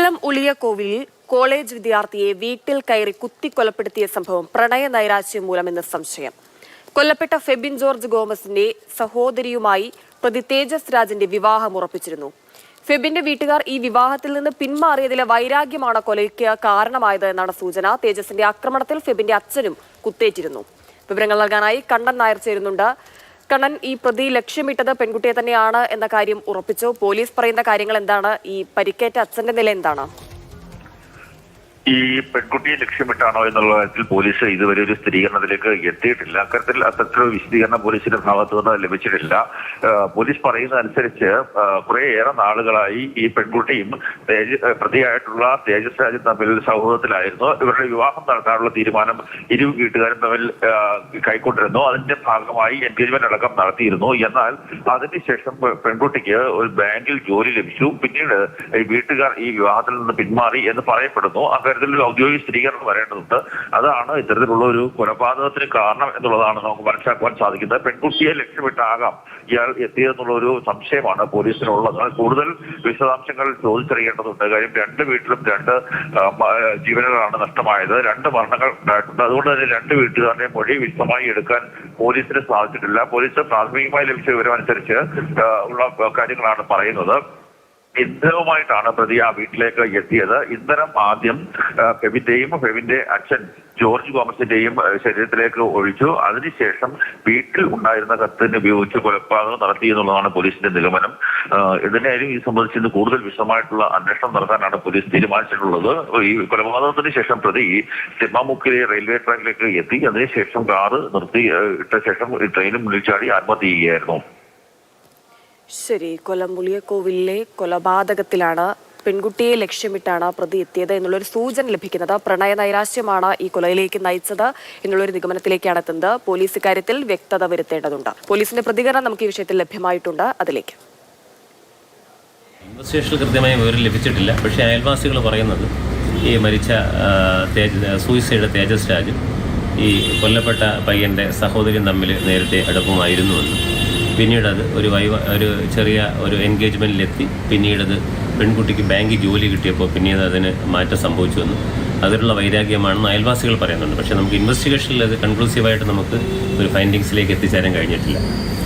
കൊല്ലം ഉളിയക്കോവിലിൽ college വിദ്യാർത്ഥിയെ വീട്ടിൽ കയറി കുത്തിക്കൊലപ്പെടുത്തിയ സംഭവം പ്രണയ നൈരാശ്യം മൂലമെന്ന് സംശയം. കൊല്ലപ്പെട്ട ഫെബിൻ ജോർജ് ഗോമസിന്റെ സഹോദരിയുമായി പ്രതി തേജസ് രാജിന്റെ വിവാഹം ഉറപ്പിച്ചിരുന്നു. ഫെബിന്റെ വീട്ടുകാർ ഈ വിവാഹത്തിൽ നിന്ന് പിന്മാറിയതിലെ വൈരാഗ്യമാണ് കൊലയ്ക്ക് കാരണമായത് എന്നാണ് സൂചന. തേജസിന്റെ ആക്രമണത്തിൽ ഫെബിന്റെ അച്ഛനും കുത്തേറ്റിരുന്നു. വിവരങ്ങൾ നൽകാനായി കണ്ണൻ നായർ ചേരുന്നുണ്ട്. കണ്ണൻ, ഈ പ്രതി ലക്ഷ്യമിട്ടത് പെൺകുട്ടിയെ തന്നെയാണ് എന്ന കാര്യം ഉറപ്പിച്ചു. പോലീസ് പറയുന്ന കാര്യങ്ങൾ എന്താണ്? ഈ പരിക്കേറ്റ അച്ഛന്റെ നില എന്താണ്? ഈ പെൺകുട്ടിയെ ലക്ഷ്യമിട്ടാണോ എന്നുള്ള കാര്യത്തിൽ പോലീസ് ഇതുവരെ ഒരു സ്ഥിരീകരണത്തിലേക്ക് എത്തിയിട്ടില്ല. അക്കാര്യത്തിൽ അത്തരത്തിലൊരു വിശദീകരണം പോലീസിന്റെ ഭാഗത്തു നിന്ന് ലഭിച്ചിട്ടില്ല. പോലീസ് പറയുന്നതനുസരിച്ച് കുറേയേറെ നാളുകളായി ഈ പെൺകുട്ടിയും പ്രതിയായിട്ടുള്ള തേജസ് രാജും തമ്മിൽ സൗഹൃദത്തിലായിരുന്നു. ഇവരുടെ വിവാഹം നടത്താനുള്ള തീരുമാനം ഇരു വീട്ടുകാരും തമ്മിൽ കൈക്കൊണ്ടിരുന്നു. അതിന്റെ ഭാഗമായി എൻഗേജ്മെന്റ് അടക്കം നടത്തിയിരുന്നു. എന്നാൽ അതിനുശേഷം പെൺകുട്ടിക്ക് ഒരു ബാങ്കിൽ ജോലി ലഭിച്ചു. പിന്നീട് വീട്ടുകാർ ഈ വിവാഹത്തിൽ നിന്ന് പിന്മാറി എന്ന് പറയപ്പെടുന്നു. ഒരു ഔദ്യോഗിക സ്ഥിരീകരണം വരേണ്ടതുണ്ട്. അതാണ് ഇത്തരത്തിലുള്ള ഒരു കൊലപാതകത്തിന് കാരണം എന്നുള്ളതാണ് നമുക്ക് മനസ്സിലാക്കുവാൻ സാധിക്കുന്നത്. പെൺകുട്ടിയെ ലക്ഷ്യമിട്ടാകാം ഇയാൾ എത്തിയതെന്നുള്ള ഒരു സംശയമാണ് പോലീസിനുള്ളത്. കൂടുതൽ വിശദാംശങ്ങൾ ചോദിച്ചറിയേണ്ടതുണ്ട്. കാര്യം രണ്ട് വീട്ടിലും രണ്ട് ജീവനുകളാണ് നഷ്ടമായത്. രണ്ട് മരണങ്ങൾ ഉണ്ടായിട്ടുണ്ട്. അതുകൊണ്ട് തന്നെ രണ്ട് വീട്ടുകാരുടെ മൊഴി വിശദമായി എടുക്കാൻ പോലീസിന് സാധിച്ചിട്ടില്ല. പോലീസ് പ്രാഥമികമായി ലഭിച്ച വിവരമനുസരിച്ച് ഉള്ള കാര്യങ്ങളാണ് പറയുന്നത്. ഇന്ധനവുമായിട്ടാണ് പ്രതി ആ വീട്ടിലേക്ക് എത്തിയത്. ഇന്ധനം ആദ്യം ഫെബിന്റെ അച്ഛൻ ജോർജ് ഗോമസിന്റെയും ശരീരത്തിലേക്ക് ഒഴിച്ചു. അതിനുശേഷം വീട്ടിൽ ഉണ്ടായിരുന്ന കത്തിന് ഉപയോഗിച്ച് കൊലപാതകം നടത്തി എന്നുള്ളതാണ് പോലീസിന്റെ നിഗമനം. ഇതിനായാലും ഈ സംബന്ധിച്ച് കൂടുതൽ വിശദമായിട്ടുള്ള അന്വേഷണം നടത്താനാണ് പോലീസ് തീരുമാനിച്ചിട്ടുള്ളത്. ഈ കൊലപാതകത്തിന് ശേഷം പ്രതി ചെമ്മാമുക്കിലെ റെയിൽവേ ട്രാക്കിലേക്ക് എത്തി. അതിനുശേഷം കാറ് നിർത്തി ഇട്ട ശേഷം ട്രെയിനും മുന്നിൽ ചാടി ആത്മഹത്യ ചെയ്യുകയായിരുന്നു. ശരി, കൊല്ലം ഉളിയക്കോവിലിലെ കൊലപാതകത്തിലാണ് പെൺകുട്ടിയെ ലക്ഷ്യമിട്ടാണ് പ്രതി എത്തിയത് എന്നുള്ളൊരു സൂചന ലഭിക്കുന്നത്. പ്രണയ നൈരാശ്യമാണ് ഈ കൊലയിലേക്ക് നയിച്ചത് എന്നുള്ളൊരു നിഗമനത്തിലേക്കാണ് എത്തുന്നത്. പോലീസ് ഇക്കാര്യത്തിൽ വ്യക്തത വരുത്തേണ്ടതുണ്ട്. പോലീസിന്റെ പ്രതികരണം നമുക്ക് ഈ വിഷയത്തിൽ ലഭ്യമായിട്ടുണ്ട്. അതിലേക്ക് ഇൻവെസ്റ്റിഗേഷനിൽ കൃത്യമായ വിവരം ലഭിച്ചിട്ടില്ല. പക്ഷേ അയൽവാസികൾ പറയുന്നത് ഈ മരിച്ച സൂയിസൈഡ് തേജസ് രാജും ഈ കൊല്ലപ്പെട്ട പയ്യൻ്റെ സഹോദരിയും തമ്മിൽ നേരത്തെ അടുപ്പമായിരുന്നുവെന്നും പിന്നീട് അത് ഒരു ചെറിയ എൻഗേജ്മെൻറ്റിലെത്തി പിന്നീടത് പെൺകുട്ടിക്ക് ബാങ്കിൽ ജോലി കിട്ടിയപ്പോൾ പിന്നീട് അതിന് മാറ്റം സംഭവിച്ചുവെന്നും അതിലുള്ള വൈരാഗ്യമാണെന്ന് അയൽവാസികൾ പറയുന്നുണ്ട്. പക്ഷേ നമുക്ക് ഇൻവെസ്റ്റിഗേഷനിൽ അത് കൺക്ലൂസീവായിട്ട് നമുക്ക് ഒരു ഫൈൻഡിങ്സിലേക്ക് എത്തിച്ചേരാൻ കഴിഞ്ഞിട്ടില്ല.